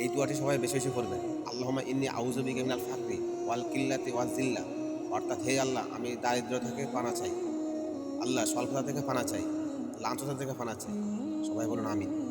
এই দোয়াটি সবাই বেশি বেশি করবেন। আল্লাহুম্মা ইন্নী আউযু বিকা মিনাল ফাকরি ওয়াল কিল্লাতি ওয়াজ জিল্লা, অর্থাৎ হে আল্লাহ, আমি দারিদ্র থেকে পানা চাই, আল্লাহ স্বল্পতা থেকে পানা চাই, লাঞ্ছনা থেকে পানা চাই। সবাই বলুন আমিন।